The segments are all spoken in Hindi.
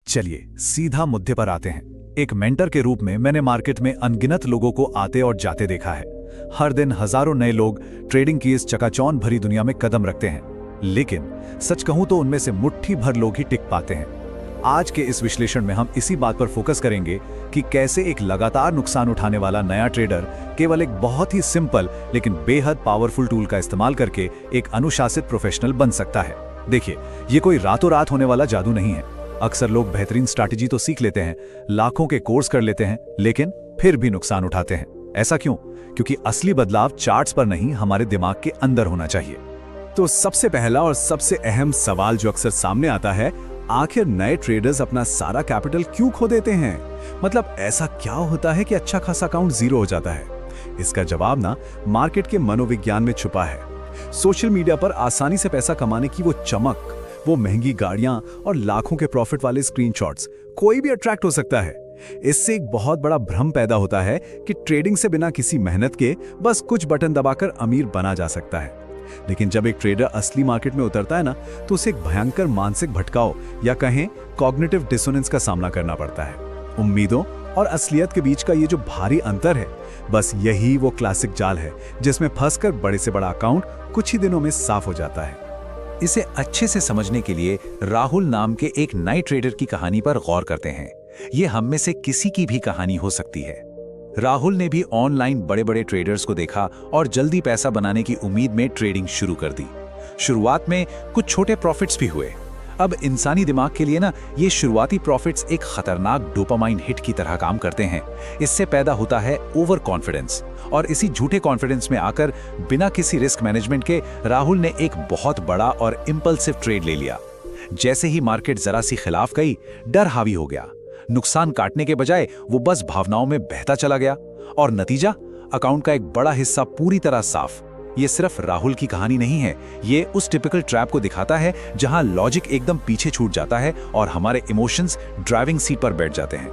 चलिए सीधा मुद्दे पर आते हैं। एक मेंटर के रूप में मैंने मार्केट में अनगिनत लोगों को आते और जाते देखा है। हर दिन हजारों नए लोग ट्रेडिंग की इस चकाचौंध भरी दुनिया में कदम रखते हैं, लेकिन सच कहूं तो उनमें से मुट्ठी भर लोग ही टिक पाते हैं। आज के इस विश्लेषण में हम इसी बात पर फोकस करेंगे कि कैसे एक लगातार नुकसान उठाने वाला नया ट्रेडर केवल एक बहुत ही सिंपल लेकिन बेहद पावरफुल टूल का इस्तेमाल करके एक अनुशासित प्रोफेशनल बन सकता है। देखिए, ये कोई रातों रात होने वाला जादू नहीं है। अक्सर लोग बेहतरीन स्ट्रैटेजी तो सीख लेते हैं, लाखों के कोर्स कर लेते हैं, लेकिन फिर भी नुकसान उठाते हैं। ऐसा क्यों? क्योंकि असली बदलाव चार्ट्स पर नहीं, हमारे दिमाग के अंदर होना चाहिए। तो सबसे पहला और सबसे अहम सवाल जो अक्सर सामने आता है, आखिर नए ट्रेडर्स अपना सारा कैपिटल क्यों खो देते हैं? मतलब ऐसा क्या होता है कि अच्छा खासा अकाउंट जीरो हो जाता है? इसका जवाब ना मार्केट के मनोविज्ञान में छुपा है। सोशल मीडिया पर आसानी से पैसा कमाने की वो चमक, वो महंगी गाड़ियां और लाखों के प्रॉफिट वाले स्क्रीनशॉट्स, कोई भी अट्रैक्ट हो सकता है। इससे एक बहुत बड़ा भ्रम पैदा होता है कि ट्रेडिंग से बिना किसी मेहनत के बस कुछ बटन दबाकर अमीर बना जा सकता है। लेकिन जब एक ट्रेडर असली मार्केट में उतरता है ना, तो उसे एक भयंकर मानसिक भटकाव या कहें कॉग्निटिव डिसोनेंस का सामना करना पड़ता है। उम्मीदों और असलियत के बीच का ये जो भारी अंतर है, बस यही वो क्लासिक जाल है जिसमें फंसकर बड़े से बड़ा अकाउंट कुछ ही दिनों में साफ हो जाता है। इसे अच्छे से समझने के लिए राहुल नाम के एक नए ट्रेडर की कहानी पर गौर करते हैं। ये हम में से किसी की भी कहानी हो सकती है। राहुल ने भी ऑनलाइन बड़े बड़े ट्रेडर्स को देखा और जल्दी पैसा बनाने की उम्मीद में ट्रेडिंग शुरू कर दी। शुरुआत में कुछ छोटे प्रॉफिट्स भी हुए। अब इंसानी दिमाग के लिए ना, ये शुरुआती प्रॉफिट्स एक खतरनाक डोपामाइन हिट की तरह काम करते हैं। इससे पैदा होता है ओवर कॉन्फिडेंस, और इसी झूठे कॉन्फिडेंस में आकर बिना किसी रिस्क मैनेजमेंट के राहुल ने एक बहुत बड़ा और इंपल्सिव ट्रेड ले लिया। जैसे ही मार्केट जरा सी खिलाफ गई, डर हावी हो गया। नुकसान काटने के बजाय वो बस भावनाओं में बहता चला गया, और नतीजा, अकाउंट का एक बड़ा हिस्सा पूरी तरह साफ। ये सिर्फ राहुल की कहानी नहीं है, ये उस टिपिकल ट्रैप को दिखाता है जहां लॉजिक एकदम पीछे छूट जाता है और हमारे इमोशंस ड्राइविंग सीट पर बैठ जाते हैं।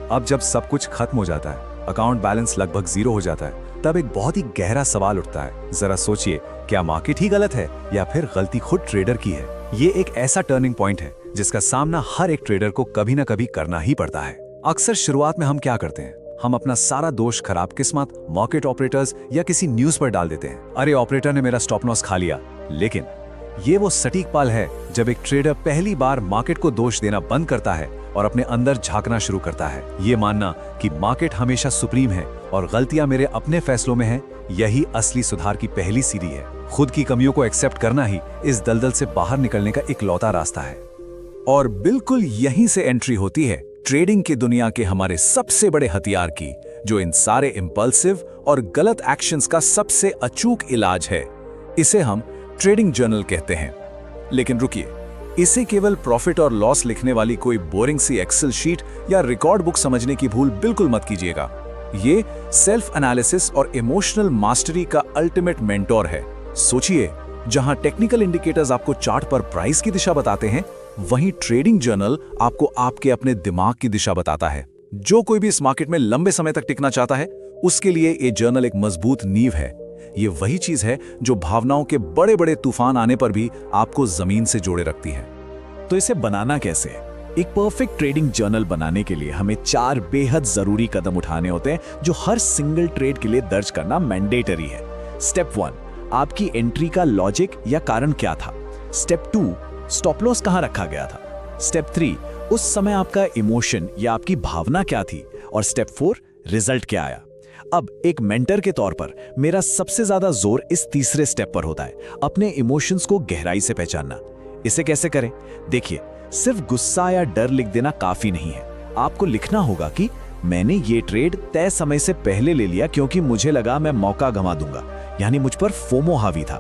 अब जब सब कुछ खत्म हो जाता है, अकाउंट बैलेंस लगभग जीरो हो जाता है, तब एक बहुत ही गहरा सवाल उठता है। जरा सोचिए, क्या मार्केट ही गलत है या फिर गलती खुद ट्रेडर की है? ये एक ऐसा टर्निंग पॉइंट है जिसका सामना हर एक ट्रेडर को कभी ना कभी करना ही पड़ता है। अक्सर शुरुआत में हम क्या करते हैं, हम अपना सारा दोष खराब किस्मत, मार्केट ऑपरेटर्स या किसी न्यूज पर डाल देते हैं। अरे ऑपरेटर ने मेरा स्टॉप लॉस खा लिया। लेकिन ये वो सटीक पल है जब एक ट्रेडर पहली बार मार्केट को दोष देना बंद करता है और अपने अंदर झांकना शुरू करता है। ये मानना कि मार्केट हमेशा सुप्रीम है और गलतियां मेरे अपने फैसलों में हैं, यही असली सुधार की पहली सीढ़ी है। खुद की कमियों को एक्सेप्ट करना ही इस दलदल से बाहर निकलने का इकलौता रास्ता है। और बिल्कुल यहीं से एंट्री होती है ट्रेडिंग की दुनिया के हमारे सबसे बड़े हथियार की, जो इन सारे इंपल्सिव और गलत एक्शंस का सबसे अचूक इलाज है। इसे हम ट्रेडिंग जर्नल कहते हैं। लेकिन रुकिए, इसे केवल प्रॉफिट और लॉस लिखने वाली कोई बोरिंग सी एक्सेल शीट या रिकॉर्ड बुक समझने की भूल बिल्कुल मत कीजिएगा। ये सेल्फ एनालिसिस और इमोशनल मास्टरी का अल्टीमेट मेंटोर है। सोचिए, जहां टेक्निकल इंडिकेटर्स आपको चार्ट पर प्राइस की दिशा बताते हैं, वहीं ट्रेडिंग जर्नल आपको आपके अपने दिमाग की दिशा बताता है। जो कोई भी इस मार्केट में लंबे समय तक टिकना चाहता है, उसके लिए ये जर्नल एक मजबूत नींव है। ये वही चीज है जो भावनाओं के बड़े बड़े तूफान आने पर भी आपको जमीन से जोड़े रखती है। तो इसे बनाना कैसे? एक परफेक्ट ट्रेडिंग जर्नल बनाने के लिए हमें 4 बेहद जरूरी कदम उठाने होते हैं, जो हर सिंगल ट्रेड के लिए दर्ज करना मैंडेटरी है। स्टेप 1, आपकी एंट्री का लॉजिक या कारण क्या था। स्टेप 2, स्टॉप लॉस कहां रखा गया था। स्टेप 3, उस समय आपका इमोशन या आपकी भावना क्या थी। और स्टेप 4, रिजल्ट क्या आया। अब एक मेंटर के तौर पर मेरा सबसे ज्यादा जोर इस तीसरे स्टेप पर होता है, अपने इमोशंस को गहराई से पहचानना। इसे कैसे करें? देखिए, सिर्फ गुस्सा या डर लिख देना काफी नहीं है। आपको लिखना होगा कि मैंने ये ट्रेड तय समय से पहले ले लिया क्योंकि मुझे लगा मैं मौका गंवा दूंगा, यानी मुझ पर फोमो हावी था।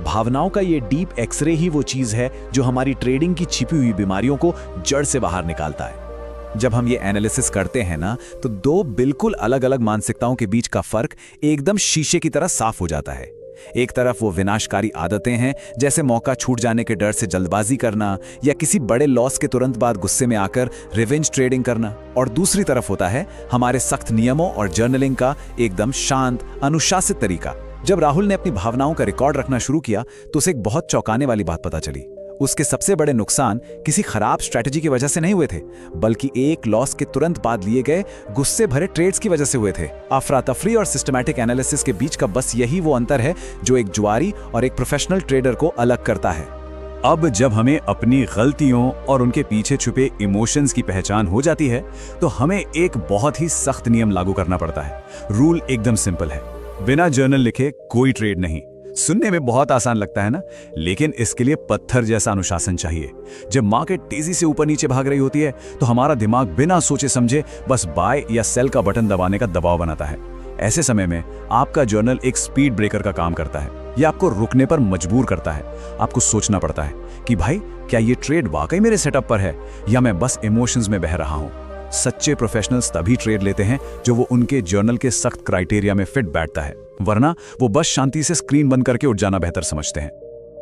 भावनाओं का ये डीप एक्सरे ही वो चीज है जो हमारी ट्रेडिंग की छिपी हुई बीमारियों को जड़ से बाहर निकालता है। जब हम ये एनालिसिस करते हैं ना, तो 2 बिल्कुल अलग अलग मानसिकताओं के बीच का फर्क एकदम शीशे की तरह साफ हो जाता है। एक तरफ वो विनाशकारी आदतें हैं, जैसे मौका छूट जाने के डर से जल्दबाजी करना या किसी बड़े लॉस के तुरंत बाद गुस्से में आकर रिवेंज ट्रेडिंग करना, और दूसरी तरफ होता है हमारे सख्त नियमों और जर्नलिंग का एकदम शांत, अनुशासित तरीका। जब राहुल ने अपनी भावनाओं का रिकॉर्ड रखना शुरू किया, तो उसे एक बहुत चौंकाने वाली बात पता चली। उसके सबसे बड़े नुकसान किसी खराब स्ट्रैटेजी की वजह से नहीं हुए थे, बल्कि एक लॉस के तुरंत बाद लिए गए गुस्से भरे ट्रेड्स की वजह से हुए थे। अफरा तफरी और सिस्टमैटिक एनालिसिस के बीच का बस यही वो अंतर है जो एक जुआरी और एक प्रोफेशनल ट्रेडर को अलग करता है। अब जब हमें अपनी गलतियों और उनके पीछे छुपे इमोशंस की पहचान हो जाती है, तो हमें एक बहुत ही सख्त नियम लागू करना पड़ता है। रूल एकदम सिंपल है, बिना जर्नल लिखे कोई ट्रेड नहीं। सुनने में बहुत आसान लगता है ना, लेकिन इसके लिए पत्थर जैसा अनुशासन चाहिए। जब मार्केट तेजी से ऊपर नीचे भाग रही होती है, तो हमारा दिमाग बिना सोचे समझे बस बाय या सेल का बटन दबाने का दबाव बनाता है। ऐसे समय में आपका जर्नल एक स्पीड ब्रेकर का काम करता है। यह आपको रुकने पर मजबूर करता है। आपको सोचना पड़ता है कि भाई, क्या ये ट्रेड वाकई मेरे सेटअप पर है या मैं बस इमोशंस में बह रहा हूं। सच्चे प्रोफेशनल्स तभी ट्रेड लेते हैं जो वो उनके जर्नल के सख्त क्राइटेरिया में फिट बैठता है, वरना वो बस शांति से स्क्रीन बंद करके उठ जाना बेहतर समझते हैं।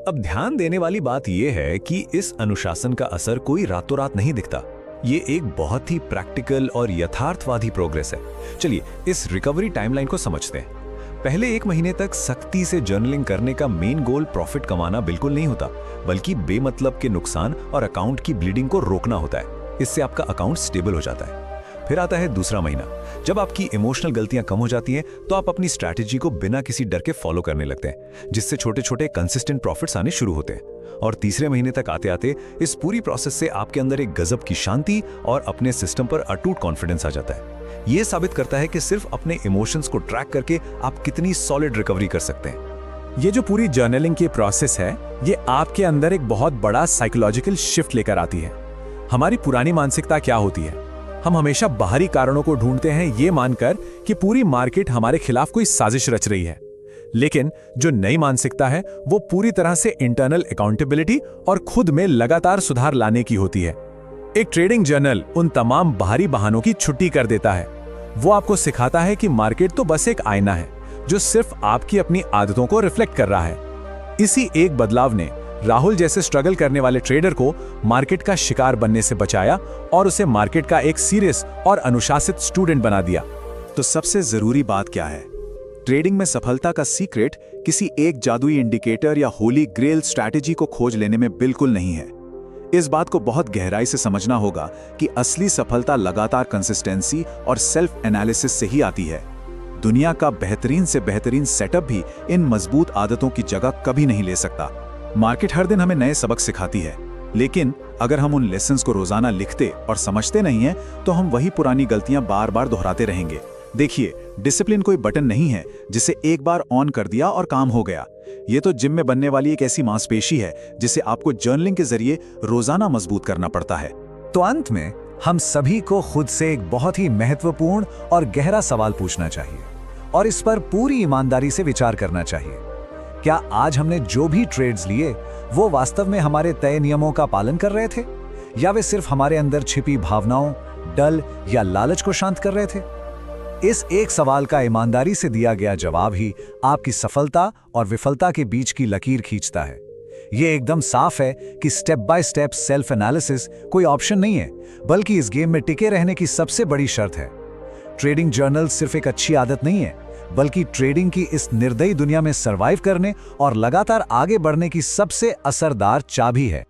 अब ध्यान देने वाली बात यह है कि इस अनुशासन का असर कोई रातों रात नहीं दिखता। ये एक बहुत ही प्रैक्टिकल और यथार्थवादी प्रोग्रेस है। चलिए इस रिकवरी टाइमलाइन को समझते हैं। पहले 1 महीने तक सख्ती से जर्नलिंग करने का मेन गोल प्रॉफिट कमाना बिल्कुल नहीं होता, बल्कि बेमतलब के नुकसान और अकाउंट की ब्लीडिंग को रोकना होता है। इससे आपका अकाउंट स्टेबल हो जाता है। फिर आता है दूसरा महीना। जब आपकी इमोशनल गलतियां कम हो जाती हैं, तो आप अपनी स्ट्रैटेजी को बिना किसी डर के फॉलो करने लगते हैं, जिससे छोटे छोटे कंसिस्टेंट प्रॉफिट्स आने शुरू होते हैं। और तीसरे महीने तक आते आते इस पूरी प्रोसेस से आपके अंदर एक गजब की शांति और अपने सिस्टम पर अटूट कॉन्फिडेंस आ जाता है। यह साबित करता है कि सिर्फ अपने इमोशंस को ट्रैक करके आप कितनी सॉलिड रिकवरी कर सकते हैं। ये जो पूरी जर्नलिंग की प्रोसेस है, ये आपके अंदर एक बहुत बड़ा साइकोलॉजिकल शिफ्ट लेकर आती है। हमारी पुरानी मानसिकता क्या होती है? हम हमेशा बाहरी कारणों को ढूंढते हैं, ये मानकर कि पूरी मार्केट हमारे खिलाफ कोई साजिश रच रही है। लेकिन जो नई मानसिकता है, वो पूरी तरह से इंटरनल अकाउंटेबिलिटी और खुद में लगातार सुधार लाने की होती है। एक ट्रेडिंग जर्नल उन तमाम बाहरी बहानों की छुट्टी कर देता है। वो आपको सिखाता है कि मार्केट तो बस एक आईना है जो सिर्फ आपकी अपनी आदतों को रिफ्लेक्ट कर रहा है। इसी एक बदलाव ने राहुल जैसे स्ट्रगल करने वाले ट्रेडर को मार्केट का शिकार बनने से बचाया और उसे मार्केट का एक सीरियस और अनुशासित स्टूडेंट बना दिया। तो सबसे जरूरी बात क्या है? ट्रेडिंग में सफलता का सीक्रेट किसी एक जादुई इंडिकेटर या होली ग्रेल स्ट्रैटेजी को खोज लेने में बिल्कुल नहीं है। इस बात को बहुत गहराई से समझना होगा कि असली सफलता लगातार कंसिस्टेंसी और सेल्फ एनालिसिस से ही आती है। दुनिया का बेहतरीन से बेहतरीन सेटअप भी इन मजबूत आदतों की जगह कभी नहीं ले सकता। मार्केट हर दिन हमें नए सबक सिखाती है, लेकिन अगर हम उन लेसन्स को रोजाना लिखते और समझते नहीं हैं, तो हम वही पुरानी गलतियां बार बार दोहराते रहेंगे। देखिए, डिसिप्लिन कोई बटन नहीं है जिसे एक बार ऑन कर दिया और काम हो गया। ये तो जिम में बनने वाली एक ऐसी मांसपेशी है जिसे आपको जर्नलिंग के जरिए रोजाना मजबूत करना पड़ता है। तो अंत में हम सभी को खुद से एक बहुत ही महत्वपूर्ण और गहरा सवाल पूछना चाहिए और इस पर पूरी ईमानदारी से विचार करना चाहिए। क्या आज हमने जो भी ट्रेड्स लिए वो वास्तव में हमारे तय नियमों का पालन कर रहे थे, या वे सिर्फ हमारे अंदर छिपी भावनाओं, डल या लालच को शांत कर रहे थे? इस एक सवाल का ईमानदारी से दिया गया जवाब ही आपकी सफलता और विफलता के बीच की लकीर खींचता है। यह एकदम साफ है कि step by step self analysis कोई ऑप्शन नहीं है, बल्कि इस गेम में टिके रहने की सबसे बड़ी शर्त है। ट्रेडिंग जर्नल सिर्फ एक अच्छी आदत नहीं है, बल्कि ट्रेडिंग की इस निर्दयी दुनिया में सरवाइव करने और लगातार आगे बढ़ने की सबसे असरदार चाबी है।